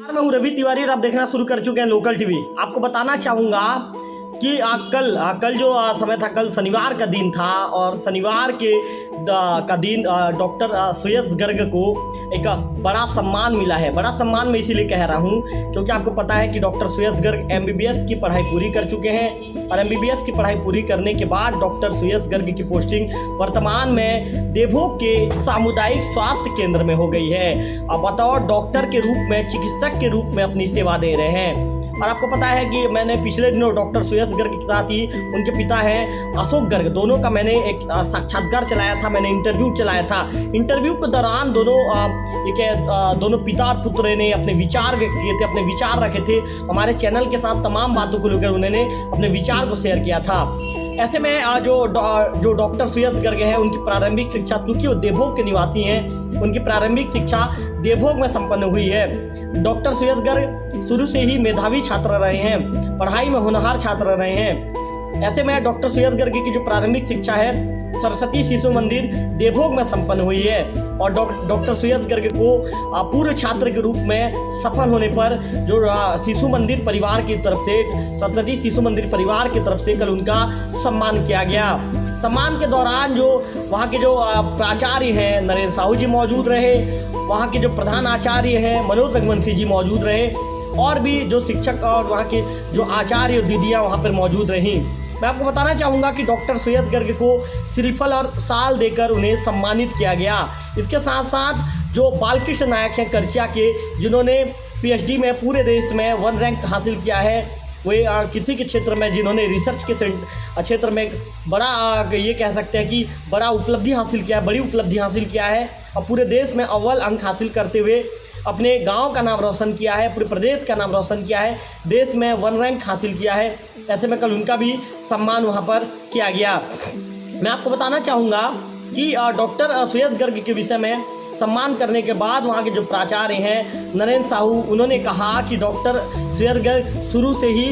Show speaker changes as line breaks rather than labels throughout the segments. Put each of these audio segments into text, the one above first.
मैं हूँ रवि तिवारी और आप देखना शुरू कर चुके हैं लोकल टीवी। आपको बताना चाहूँगा कि कल जो समय था, कल शनिवार का दिन था और शनिवार का दिन डॉक्टर सुयश गर्ग को एक बड़ा सम्मान मिला है। बड़ा सम्मान मैं इसीलिए कह रहा हूँ क्योंकि आपको पता है कि डॉक्टर सुयश गर्ग MBBS की पढ़ाई पूरी कर चुके हैं और MBBS की पढ़ाई पूरी करने के बाद डॉक्टर सुयश गर्ग की पोस्टिंग वर्तमान में देवभोग के सामुदायिक स्वास्थ्य केंद्र में हो गई है। अब बतौर डॉक्टर के रूप में, चिकित्सक के रूप में अपनी सेवा दे रहे हैं। और आपको पता है कि मैंने पिछले दिनों डॉक्टर सुयश गर्ग के साथ ही उनके पिता हैं अशोक गर्ग, दोनों का मैंने एक साक्षात्कार चलाया था, मैंने इंटरव्यू चलाया था। इंटरव्यू के दौरान दोनों पिता और पुत्र ने अपने विचार व्यक्त किए थे, अपने विचार रखे थे। हमारे चैनल के साथ तमाम बातों को लेकर उन्होंने अपने विचार को शेयर किया था। ऐसे में जो डॉक्टर सुयश गर्ग है, उनकी प्रारंभिक शिक्षा, चूंकि वो देवभोग के निवासी हैं, उनकी प्रारंभिक शिक्षा देवभोग में संपन्न हुई है। डॉक्टर सुयश गर्ग शुरू से ही मेधावी छात्र रहे हैं, पढ़ाई में होनहार छात्र रहे हैं। ऐसे में डॉक्टर सुयश गर्ग की जो प्रारंभिक शिक्षा है सरस्वती शिशु मंदिर देवभोग में संपन्न हुई है और डॉक्टर सुयश गर्ग को पूर्व छात्र के रूप में सफल होने पर जो शिशु मंदिर परिवार की तरफ से, सरस्वती शिशु मंदिर परिवार की तरफ से कल उनका सम्मान किया गया। सम्मान के दौरान जो वहाँ के जो प्राचार्य हैं नरेंद्र साहू जी मौजूद रहे, वहाँ के जो प्रधान आचार्य हैं मनोज रघुवंशी जी मौजूद रहे और भी जो शिक्षक और वहाँ के जो आचार्य और दीदियाँ वहाँ पर मौजूद रहीं। मैं आपको बताना चाहूँगा कि डॉक्टर सुयश गर्ग को श्रीफल और शाल देकर उन्हें सम्मानित किया गया। इसके साथ साथ जो बालकृष्ण नायक हैं करचिया के, जिन्होंने PhD में पूरे देश में 1 रैंक हासिल किया है, वे किसी के क्षेत्र में जिन्होंने रिसर्च के क्षेत्र में बड़ा ये कह सकते हैं कि बड़ा उपलब्धि हासिल किया है, बड़ी उपलब्धि हासिल किया है और पूरे देश में अव्वल अंक हासिल करते हुए अपने गांव का नाम रोशन किया है, पूरे प्रदेश का नाम रोशन किया है, देश में 1 रैंक हासिल किया है। ऐसे में कल उनका भी सम्मान वहां पर किया गया। मैं आपको बताना चाहूँगा कि डॉक्टर सुयश गर्ग के विषय में सम्मान करने के बाद वहाँ के जो प्राचार्य हैं नरेंद्र साहू, उन्होंने कहा कि डॉक्टर सुयश गर्ग शुरू से ही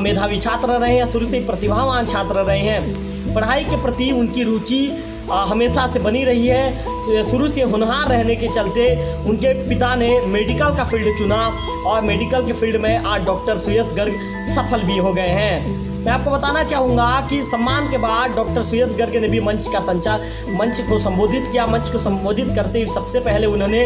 मेधावी छात्र रहे हैं, शुरू से ही प्रतिभावान छात्र रहे हैं। पढ़ाई के प्रति उनकी रुचि हमेशा से बनी रही है। शुरू से होनहार रहने के चलते उनके पिता ने मेडिकल का फील्ड चुना और मेडिकल के फील्ड में आज डॉक्टर सुयश गर्ग सफल भी हो गए हैं। मैं आपको बताना चाहूँगा कि सम्मान के बाद डॉक्टर सुयश गर्ग ने भी मंच को संबोधित किया। मंच को संबोधित करते ही सबसे पहले उन्होंने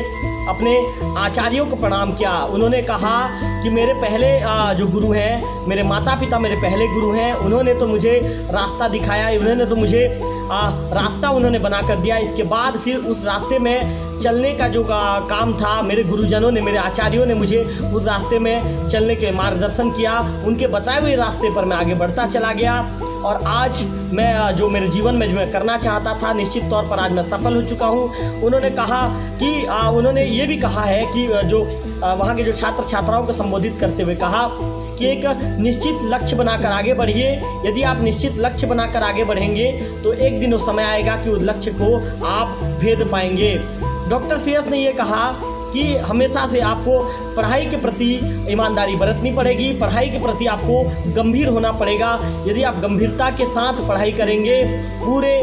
अपने आचार्यों को प्रणाम किया। उन्होंने कहा कि मेरे पहले जो गुरु हैं, मेरे माता पिता मेरे पहले गुरु हैं, उन्होंने तो मुझे रास्ता दिखाया, उन्होंने तो मुझे रास्ता उन्होंने बना कर दिया। इसके बाद फिर उस रास्ते में चलने का जो काम था, मेरे गुरुजनों ने, मेरे आचार्यों ने मुझे उस रास्ते में चलने के मार्गदर्शन किया। उनके बताए हुए रास्ते पर मैं आगे बढ़ता चला गया और आज मैं जो मेरे जीवन में जो मैं करना चाहता था, निश्चित तौर पर आज मैं सफल हो चुका हूँ। उन्होंने कहा कि उन्होंने ये भी कहा है कि जो वहाँ के जो छात्र छात्राओं को संबोधित करते हुए कहा कि एक निश्चित लक्ष्य बनाकर आगे बढ़िए। यदि आप निश्चित लक्ष्य बनाकर आगे बढ़ेंगे तो एक दिन वो समय आएगा कि उस लक्ष्य को आप भेद पाएंगे। डॉक्टर सुयश ने ये कहा कि हमेशा से आपको पढ़ाई के प्रति ईमानदारी बरतनी पड़ेगी, पढ़ाई के प्रति आपको गंभीर होना पड़ेगा। यदि आप गंभीरता के साथ पढ़ाई करेंगे, पूरे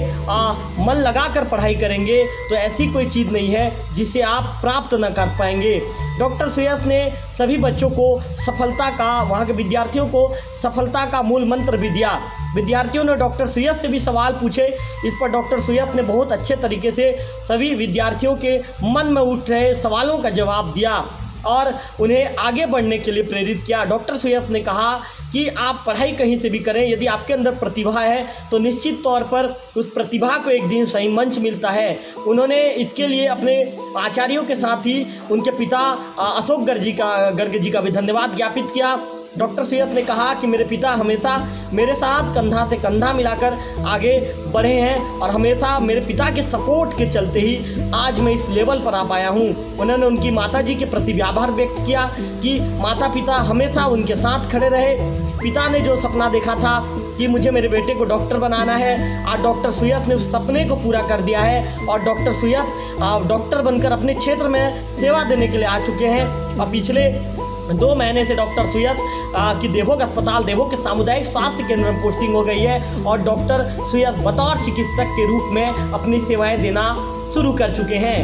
मन लगाकर पढ़ाई करेंगे तो ऐसी कोई चीज़ नहीं है जिसे आप प्राप्त न कर पाएंगे। डॉक्टर सुयश ने सभी बच्चों को सफलता का, वहाँ के विद्यार्थियों को सफलता का मूल मंत्र भी दिया। विद्यार्थियों ने डॉक्टर सुयश से भी सवाल पूछे। इस पर डॉक्टर सुयश ने बहुत अच्छे तरीके से सभी विद्यार्थियों के मन में उठ रहे सवालों का जवाब दिया और उन्हें आगे बढ़ने के लिए प्रेरित किया। डॉक्टर सुयश ने कहा कि आप पढ़ाई कहीं से भी करें, यदि आपके अंदर प्रतिभा है तो निश्चित तौर पर उस प्रतिभा को एक दिन सही मंच मिलता है। उन्होंने इसके लिए अपने आचार्यों के साथ ही उनके पिता अशोक गर्ग जी का भी धन्यवाद ज्ञापित किया। डॉक्टर सुयश ने कहा कि मेरे पिता हमेशा मेरे साथ कंधा से कंधा मिलाकर आगे बढ़े हैं और हमेशा मेरे पिता के सपोर्ट के चलते ही आज मैं इस लेवल पर आ पाया हूँ। उन्होंने उनकी माताजी के प्रति आभार व्यक्त किया कि माता पिता हमेशा उनके साथ खड़े रहे। पिता ने जो सपना देखा था कि मुझे मेरे बेटे को डॉक्टर बनाना है, आज डॉक्टर सुयश ने उस सपने को पूरा कर दिया है और डॉक्टर सुयश डॉक्टर बनकर अपने क्षेत्र में सेवा देने के लिए आ चुके हैं। और पिछले 2 महीने से डॉक्टर सुयश की देवभोग अस्पताल, देवभोग के सामुदायिक स्वास्थ्य केंद्र में पोस्टिंग हो गई है और डॉक्टर सुयश बतौर चिकित्सक के रूप में अपनी सेवाएं देना शुरू कर चुके हैं।